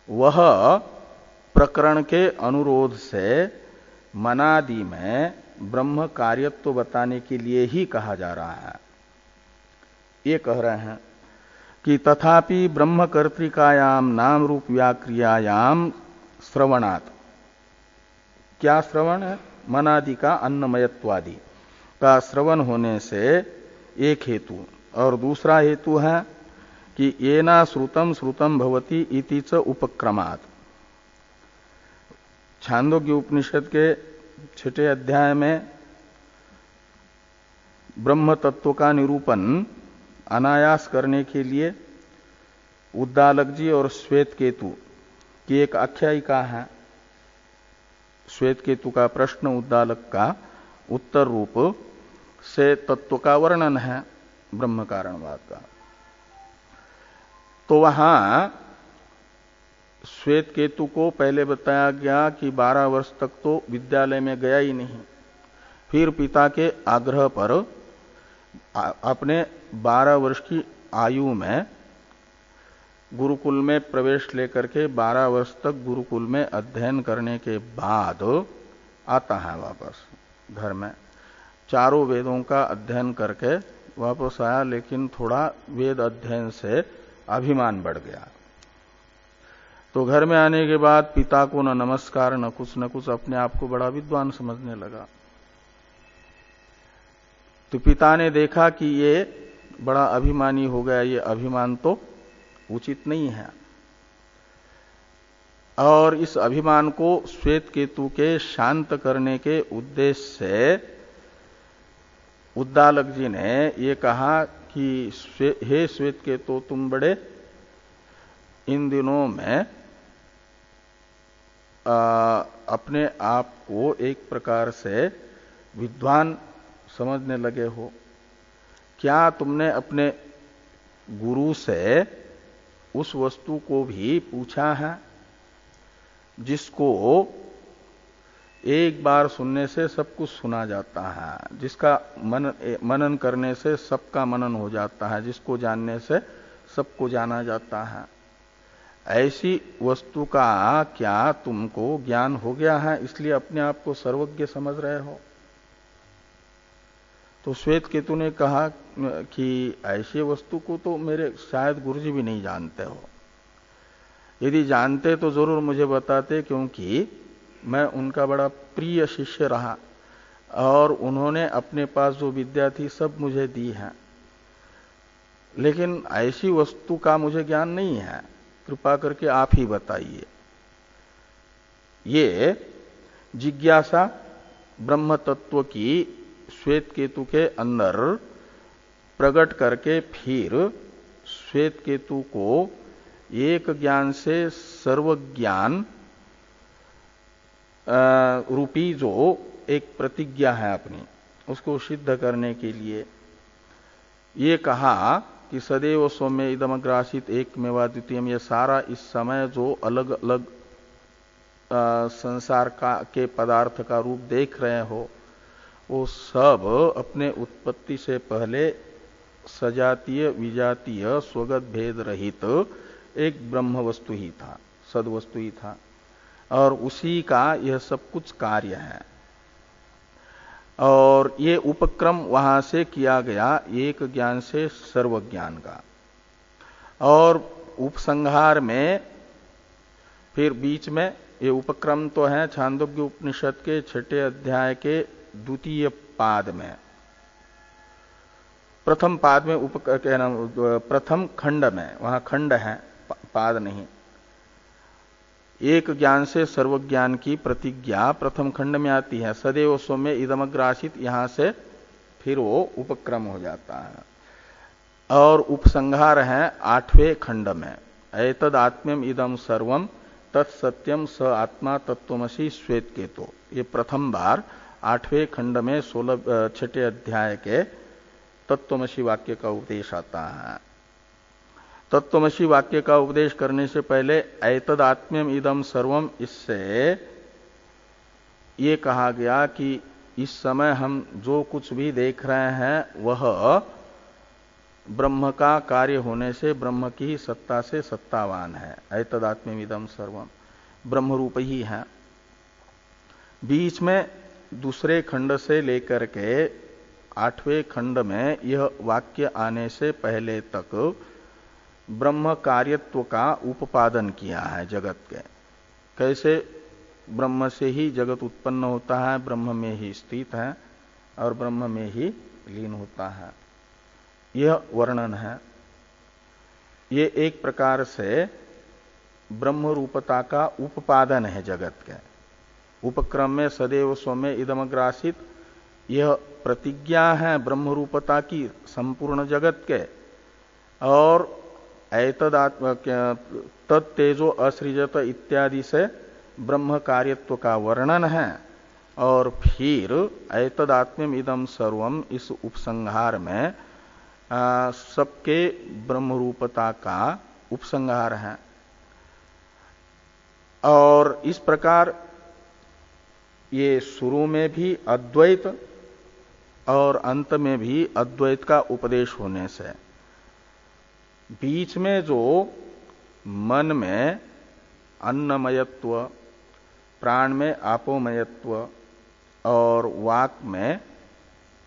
वह प्रकरण के अनुरोध से मनादि में ब्रह्म कार्यत्व बताने के लिए ही कहा जा रहा है। ये कह रहे हैं कि तथापि ब्रह्म कर्तृकायाम नाम रूप व्याक्रियायाम श्रवणात्, क्या श्रवण है? मनादि का अन्नमयत्वादि का श्रवण होने से एक हेतु, और दूसरा हेतु है कि येना श्रुतम श्रुतम भवति इति च उपक्रमात्। छांदोग्य उपनिषद के 6 अध्याय में ब्रह्म तत्व का निरूपण अनायास करने के लिए उद्दालक जी और श्वेत केतु की एक आख्यायिका है। श्वेत केतु का प्रश्न उद्दालक का उत्तर रूप से तत्व का वर्णन है ब्रह्म कारणवाद का। तो वहां श्वेत केतु को पहले बताया गया कि 12 वर्ष तक तो विद्यालय में गया ही नहीं, फिर पिता के आग्रह पर अपने 12 वर्ष की आयु में गुरुकुल में प्रवेश लेकर के 12 वर्ष तक गुरुकुल में अध्ययन करने के बाद आता है वापस घर में। चारों वेदों का अध्ययन करके वापस आया, लेकिन थोड़ा वेद अध्ययन से अभिमान बढ़ गया। तो घर में आने के बाद पिता को न नमस्कार न कुछ अपने आप को बड़ा विद्वान समझने लगा। तो पिता ने देखा कि ये बड़ा अभिमानी हो गया, ये अभिमान तो उचित नहीं है। और इस अभिमान को श्वेत केतु के शांत करने के उद्देश्य से उद्दालक जी ने ये कहा कि हे श्वेत केतु, तुम बड़े इन दिनों में अपने आप को एक प्रकार से विद्वान समझने लगे हो। क्या तुमने अपने गुरु से उस वस्तु को भी पूछा है जिसको एक बार सुनने से सब कुछ सुना जाता है, जिसका मनन करने से सबका मनन हो जाता है, जिसको जानने से सबको जाना जाता है? ऐसी वस्तु का क्या तुमको ज्ञान हो गया है, इसलिए अपने आप को सर्वज्ञ समझ रहे हो? तो श्वेत केतु ने कहा कि ऐसी वस्तु को तो मेरे शायद गुरुजी भी नहीं जानते हो। यदि जानते तो जरूर मुझे बताते, क्योंकि मैं उनका बड़ा प्रिय शिष्य रहा और उन्होंने अपने पास जो विद्या थी सब मुझे दी है। लेकिन ऐसी वस्तु का मुझे ज्ञान नहीं है, कृपा करके आप ही बताइए। ये जिज्ञासा ब्रह्म तत्व की श्वेत केतु के अंदर प्रकट करके फिर श्वेत केतु को एक ज्ञान से सर्वज्ञान रूपी जो एक प्रतिज्ञा है अपनी, उसको सिद्ध करने के लिए ये कहा कि सदैव सौम्य इदमग्रासित एकमेवा द्वितीयम। ये सारा इस समय जो अलग अलग संसार के पदार्थ का रूप देख रहे हो, वो सब अपने उत्पत्ति से पहले सजातीय विजातीय स्वगत भेद रहित एक ब्रह्म वस्तु ही था, सद वस्तु ही था, और उसी का यह सब कुछ कार्य है। और ये उपक्रम वहां से किया गया एक ज्ञान से सर्वज्ञान का। और उपसंहार में फिर बीच में ये उपक्रम तो है छांदोग्य उपनिषद के 6ठे अध्याय के द्वितीय पाद में, प्रथम पाद में प्रथम खंड में, वहां खंड है पाद नहीं, एक ज्ञान से सर्वज्ञान की प्रतिज्ञा प्रथम खंड में आती है। सदैव सौम्य इदमग्रासित, यहां से फिर वो उपक्रम हो जाता है। और उपसंहार है 8वें खंड में, एतद आत्म्यम इदम सर्वम तत्सत्यम स आत्मा तत्वमसि श्वेत केतो। ये प्रथम बार 8वें खंड में 6ठे अध्याय के तत्वमसि वाक्य का उपदेश आता है। तत्वमसि वाक्य का उपदेश करने से पहले एतद आत्म्यम इदम सर्वम, इससे ये कहा गया कि इस समय हम जो कुछ भी देख रहे हैं वह ब्रह्म का कार्य होने से ब्रह्म की ही सत्ता से सत्तावान है। एतद आत्म्यम इदम सर्वम ब्रह्म रूप ही है। बीच में दूसरे खंड से लेकर के 8वें खंड में यह वाक्य आने से पहले तक ब्रह्म कार्यत्व का उपादन किया है जगत के। कैसे ब्रह्म से ही जगत उत्पन्न होता है, ब्रह्म में ही स्थित है और ब्रह्म में ही लीन होता है, यह वर्णन है। ये एक प्रकार से ब्रह्म रूपता का उपादन है जगत के। उपक्रम में सदैव सौम्य इदमग्रासित, यह प्रतिज्ञा है ब्रह्म रूपता की संपूर्ण जगत के। और तत्तेजो असृजत इत्यादि से ब्रह्म कार्यत्व का वर्णन है। और फिर एतदात्म्यम इदम सर्वम, इस उपसंहार में सबके ब्रह्म रूपता का उपसंहार है। और इस प्रकार ये शुरू में भी अद्वैत और अंत में भी अद्वैत का उपदेश होने से बीच में जो मन में अन्नमयत्व, प्राण में आपोमयत्व और वाक में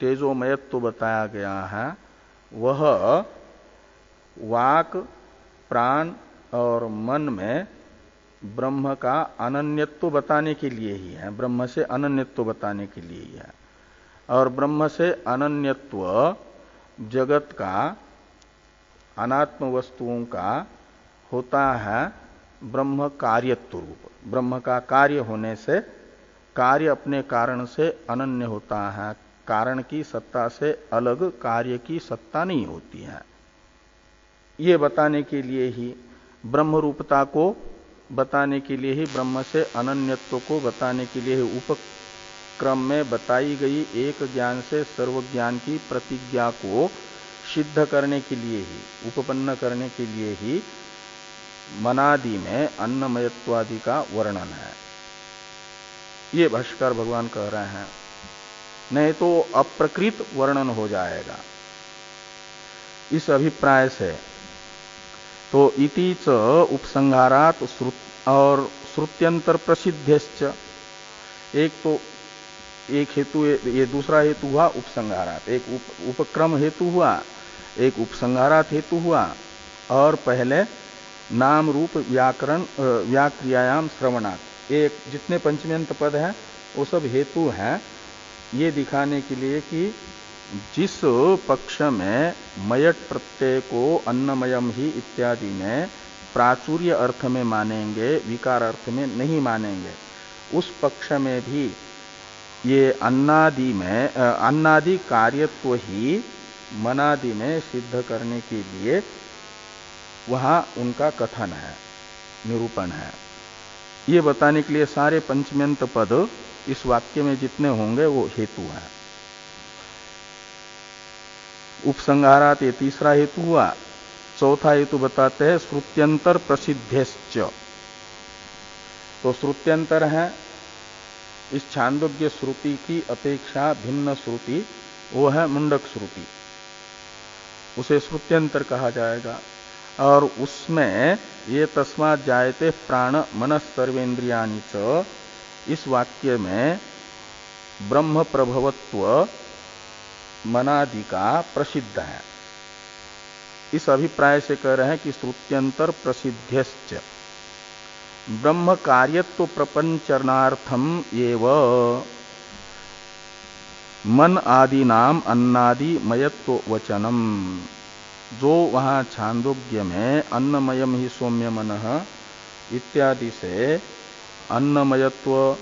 तेजोमयत्व बताया गया है, वह वाक, प्राण और मन में ब्रह्म का अनन्यत्व बताने के लिए ही है, ब्रह्म से अनन्यत्व बताने के लिए ही है। और ब्रह्म से अनन्यत्व जगत का, अनात्म वस्तुओं का होता है ब्रह्म कार्यत्व रूप, ब्रह्म का कार्य होने से कार्य अपने कारण से अनन्य होता है, कारण की सत्ता से अलग कार्य की सत्ता नहीं होती है। ये बताने के लिए ही ब्रह्म रूपता को बताने के लिए ही, ब्रह्म से अनन्यत्व को बताने के लिए ही उपक्रम में बताई गई एक ज्ञान से सर्व ज्ञान की प्रतिज्ञा को सिद्ध करने के लिए ही, उपपन्न करने के लिए ही मनादि में अन्नमयत्वादि का वर्णन है। ये भाष्यकार भगवान कह रहे हैं, नहीं तो अप्रकृत वर्णन हो जाएगा इस अभिप्राय से। तो इति च उपसंहारात और श्रुत्यंतर प्रसिद्धश्च, एक तो एक हेतु, ये दूसरा हेतु हुआ उपसंहारात, एक उपक्रम हेतु हुआ, एक उपसंहारात हेतु हुआ, और पहले नाम रूप व्याकरण व्याक्रियायाम श्रवणात्, एक जितने पंचम्यंत पद हैं वो सब हेतु हैं ये दिखाने के लिए कि जिस पक्ष में मयट प्रत्यय को अन्नमयम ही इत्यादि में प्राचुर्य अर्थ में मानेंगे, विकार अर्थ में नहीं मानेंगे, उस पक्ष में भी ये अन्नादि में अन्नादि कार्यत्व ही मनादि में सिद्ध करने के लिए वहां उनका कथन है, निरूपण है। ये बताने के लिए सारे पंचम्यंत पद इस वाक्य में जितने होंगे वो हेतु है। उपसंहारात ये तीसरा हेतु हुआ। चौथा हेतु बताते हैं श्रुत्यंतर प्रसिद्धश्च। तो श्रुत्यंतर है इस छांदोग्य श्रुति की अपेक्षा भिन्न श्रुति, वो है मुंडक श्रुति, उसे श्रुत्यंतर कहा जाएगा। और उसमें ये तस्मात् जायते प्राण मनस सर्वेन्द्रियाणि च, इस वाक्य में ब्रह्म प्रभवत्व मनादि का प्रसिद्ध है। इस अभिप्राय से कह रहे हैं कि श्रुत्यंतर प्रसिद्धश्च ब्रह्म कार्यत्व प्रपंचनार्थम एव मन आदि नाम अन्नादि मयत्व वचनम। जो वहां छांदोग्य में अन्नमयम ही सौम्य मनः इत्यादि से अन्नमयत्व,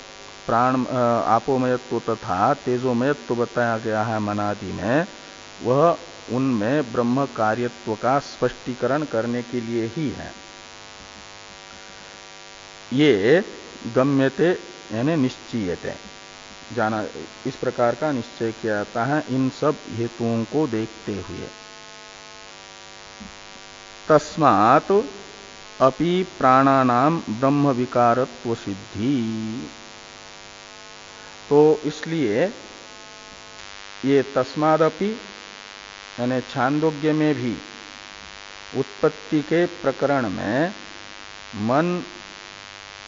प्राण आपोमयत्व तथा तेजोमयत्व बताया गया है मनादि में, वह उनमें ब्रह्म कार्यत्व का स्पष्टीकरण करने के लिए ही है। ये गम्यते यानी निश्चयते, जाना इस प्रकार का निश्चय किया जाता है इन सब हेतुओं को देखते हुए। तस्मात् अपि प्राणानाम ब्रह्म विकारत्व सिद्धि। तो इसलिए ये तस्मादपि यानी छांदोग्य में भी उत्पत्ति के प्रकरण में मन,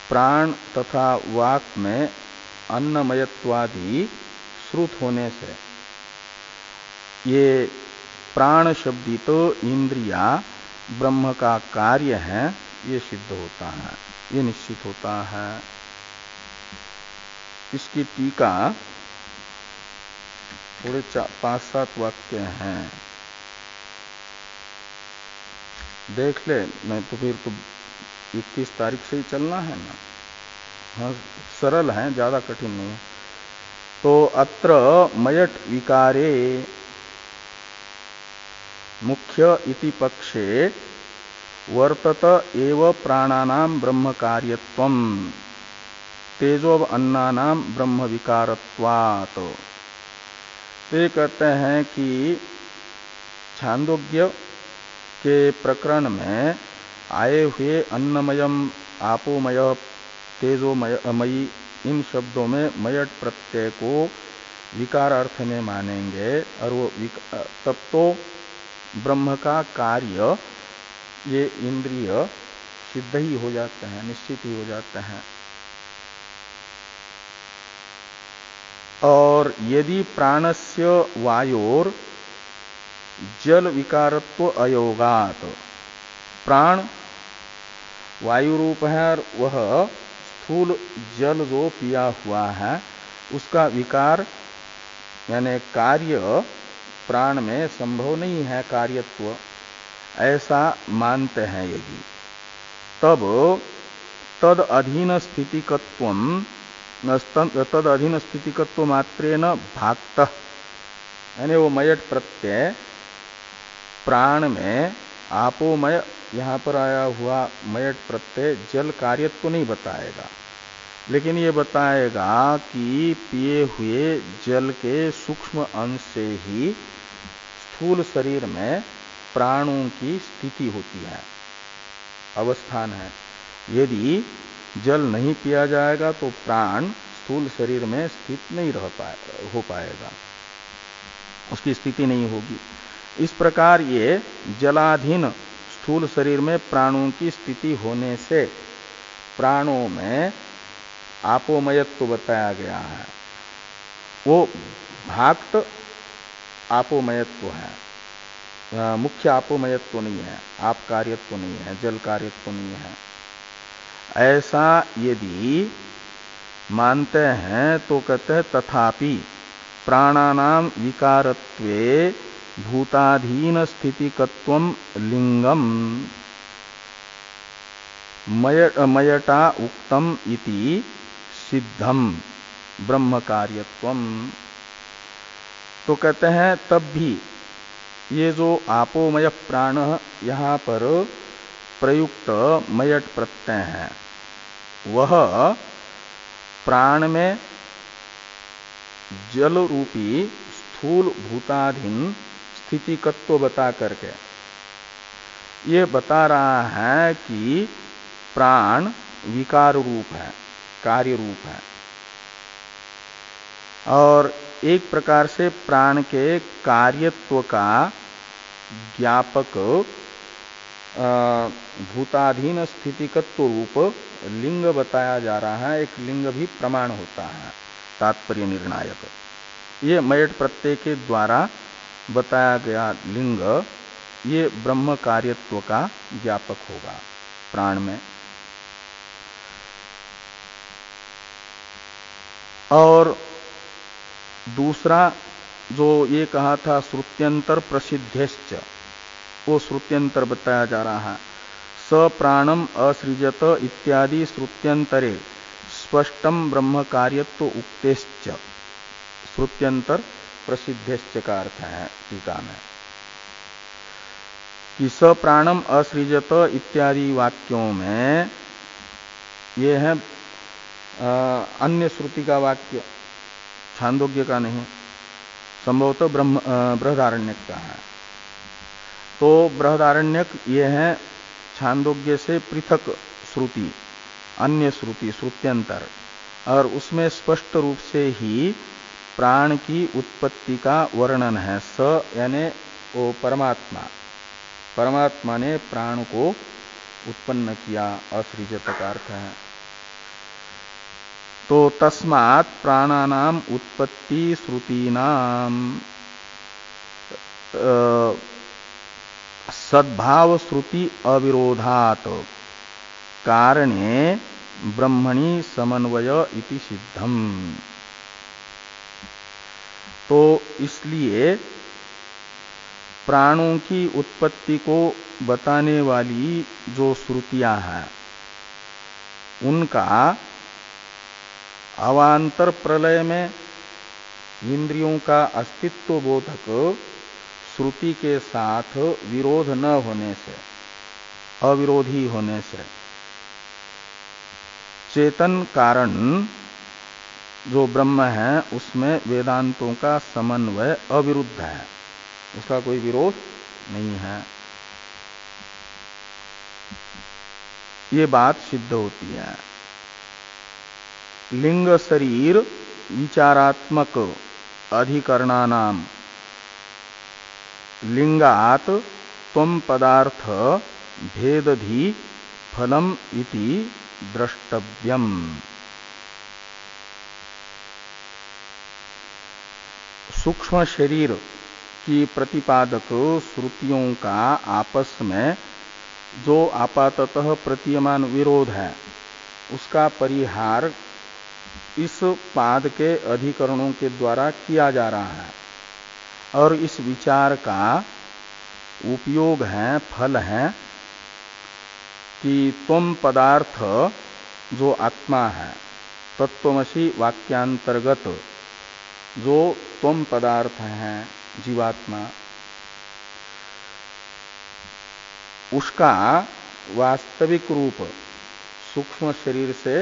प्राण तथा वाक में अन्नमयत्वादि श्रुत होने से ये प्राण शब्दित इंद्रिया ब्रह्म का कार्य है, ये सिद्ध होता है, ये निश्चित होता है। इसकी टीका थोड़े 5-7 वाक्य हैं, देख ले, नहीं तो फिर तो 21 तारीख से ही चलना है ना। हाँ, सरल है, ज्यादा कठिन नहीं है। तो अत्र मयट विकारे मुख्य इति पक्षे वर्तत एव प्राणानाम ब्रह्म कार्यत्वम तेजो अन्नानाम ब्रह्म विकारत्वात्। तो ये कहते हैं कि छांदोग्य के प्रकरण में आए हुए अन्नमयम, आपोमय, तेजोमयी इन शब्दों में मयट प्रत्यय को विकार अर्थ में मानेंगे, और वो तब तो ब्रह्म का कार्य ये इंद्रिय सिद्ध ही हो जाते हैं, निश्चित ही हो जाते हैं। और यदि प्राणस्य वायोर जल विकारत्व अयोगात, प्राण वायु रूप है और वह स्थूल जल जो पिया हुआ है उसका विकार यानी कार्य प्राण में संभव नहीं है, कार्यत्व ऐसा मानते हैं यदि, तब तद अधीन स्थितिकत्व मात्रेन भाक्तः, यानी वो मयट प्रत्यय प्राण में आपोमय, यहां पर आया हुआ मयट प्रत्यय जल कार्यत्व नहीं बताएगा, लेकिन ये बताएगा कि पिए हुए जल के सूक्ष्म अंश से ही स्थूल शरीर में प्राणों की स्थिति होती है, अवस्थान है। यदि जल नहीं पिया जाएगा तो प्राण स्थूल शरीर में स्थित नहीं हो पाएगा, उसकी स्थिति नहीं होगी। इस प्रकार ये जलाधीन स्थूल शरीर में प्राणों की स्थिति होने से प्राणों में आपोमयत्व बताया गया है। वो भाक्त आपोमयत्व है, मुख्य आपोमयत्व नहीं है, आप कार्यत्व नहीं है, जल कार्यत्व नहीं है। ऐसा यदि मानते हैं तो कहते हैं तथापि प्राणानाम विकारत्वे भूताधीन स्थितिकत्वम लिंगम मयटा उक्तम इति सिद्धम ब्रह्म कार्यत्वम। तो कहते हैं तब भी ये जो आपोमय प्राण यहां पर प्रयुक्त मयट प्रत्यय है, वह प्राण में जल रूपी स्थूल भूताधीन स्थितिकत्व बता करके ये बता रहा है कि प्राण विकार रूप है, कार्य रूप है, और एक प्रकार से प्राण के कार्यत्व का ज्ञापक भूताधीन स्थितिकत्व रूप लिंग बताया जा रहा है। एक लिंग भी प्रमाण होता है, तात्पर्य निर्णायक। ये मयट प्रत्यय के द्वारा बताया गया लिंग ये ब्रह्म कार्यत्व का ज्ञापक होगा प्राण में। और दूसरा जो ये कहा था श्रुत्यंतर प्रसिद्धश्च, वो श्रुत्यंतर बताया जा रहा है। स प्राणम असृजत इत्यादि श्रुत्यंतरे स्पष्टम ब्रह्म कार्यत्व उक्तेश्च। श्रुत्यंतर प्रसिद्धश्च का अर्थ है टीका में कि स प्राणम असृजत इत्यादि वाक्यों में ये है अन्य श्रुति का वाक्य, छांदोग्य का नहीं, संभवतः बृहदारण्यक का है। तो बृहदारण्यक ये है छांदोग्य से पृथक श्रुति, अन्य श्रुति, श्रुत्यंतर, और उसमें स्पष्ट रूप से ही प्राण की उत्पत्ति का वर्णन है। स यानी वो परमात्मा, परमात्मा ने प्राण को उत्पन्न किया, असृजत का अर्थ है। तो तस्मात् प्राणानाम उत्पत्ति श्रुतीनाम सद्भाव श्रुति अविरोधात् कारणे ब्रह्मणि समन्वय इति सिद्धम। तो इसलिए प्राणों की उत्पत्ति को बताने वाली जो श्रुतियां हैं उनका अवांतर प्रलय में इंद्रियों का अस्तित्व बोधक श्रुति के साथ विरोध न होने से, अविरोधी होने से, चेतन कारण जो ब्रह्म है उसमें वेदांतों का समन्वय अविरुद्ध है, उसका कोई विरोध नहीं है, ये बात सिद्ध होती है। लिंग शरीर विचारात्मक अधिकरणानाम लिंगात त्वम पदार्थ भेदधि फलम इति द्रष्टव्यम। सूक्ष्म शरीर की प्रतिपादक श्रुतियों का आपस में जो आपाततः प्रतीयमान विरोध है उसका परिहार इस पाद के अधिकरणों के द्वारा किया जा रहा है, और इस विचार का उपयोग है, फल है कि त्वम पदार्थ जो आत्मा है, तत्त्वमसि वाक्यांतर्गत जो त्वम पदार्थ है जीवात्मा, उसका वास्तविक रूप सूक्ष्म शरीर से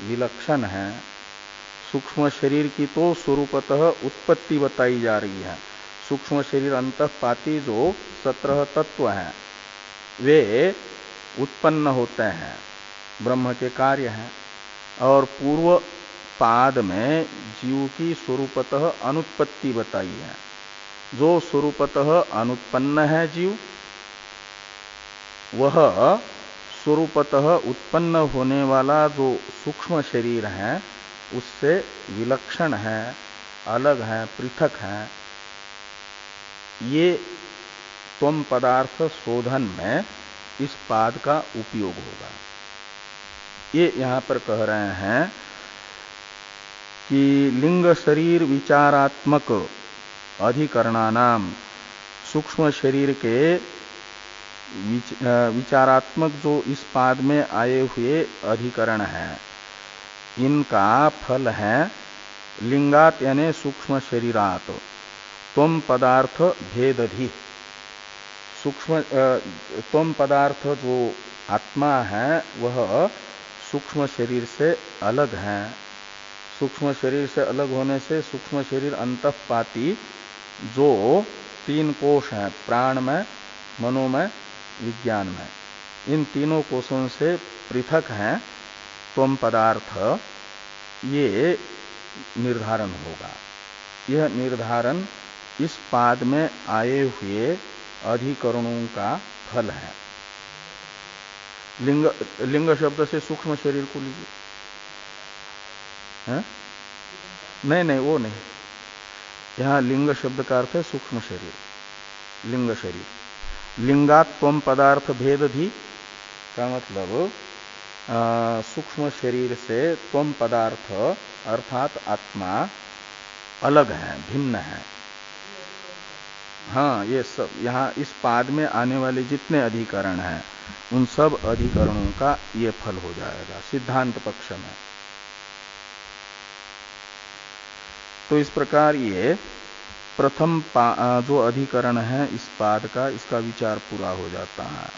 विलक्षण है। सूक्ष्म शरीर की तो स्वरूपतः उत्पत्ति बताई जा रही है। सूक्ष्म शरीर अंतःपाती जो 17 तत्व हैं वे उत्पन्न होते हैं, ब्रह्म के कार्य हैं। और पूर्व पाद में जीव की स्वरूपतः अनुत्पत्ति बताई है। जो स्वरूपतः अनुत्पन्न है जीव, वह स्वरूपतः उत्पन्न होने वाला जो सूक्ष्म शरीर है उससे विलक्षण है, अलग है, पृथक है। ये त्वम पदार्थ शोधन में इस पाद का उपयोग होगा। ये यहां पर कह रहे हैं कि लिंग शरीर विचारात्मक अधिकरणानाम, सूक्ष्म शरीर के विचारात्मक जो इस पाद में आए हुए अधिकरण हैं, इनका फल है लिंगात यानी सूक्ष्म शरीरात त्वम पदार्थ भेदधि। सूक्ष्म त्वम पदार्थ जो आत्मा है वह सूक्ष्म शरीर से अलग है। सूक्ष्म शरीर से अलग होने से सूक्ष्म शरीर अंतःपाती जो 3 कोश हैं, प्राणमय, मनोमय, विज्ञानमय, इन तीनों कोशों से पृथक हैं त्वम पदार्थ, ये निर्धारण होगा। यह निर्धारण इस पाद में आए हुए अधिकरणों का फल है। लिंग शब्द से सूक्ष्म शरीर को लीजिए। नहीं, वो नहीं। यहां लिंग शब्द का अर्थ है सूक्ष्म शरीर, लिंग शरीर। लिंगात त्वम पदार्थ भेदधि का मतलब सूक्ष्म शरीर से त्वम पदार्थ अर्थात आत्मा अलग है, भिन्न है। हाँ, ये सब यहाँ इस पाद में आने वाले जितने अधिकरण हैं उन सब अधिकरणों का ये फल हो जाएगा सिद्धांत पक्ष में। तो इस प्रकार ये प्रथम जो अधिकरण है इस पाद का, इसका विचार पूरा हो जाता है।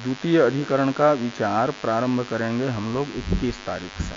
द्वितीय अधिकरण का विचार प्रारंभ करेंगे हम लोग 21 तारीख से।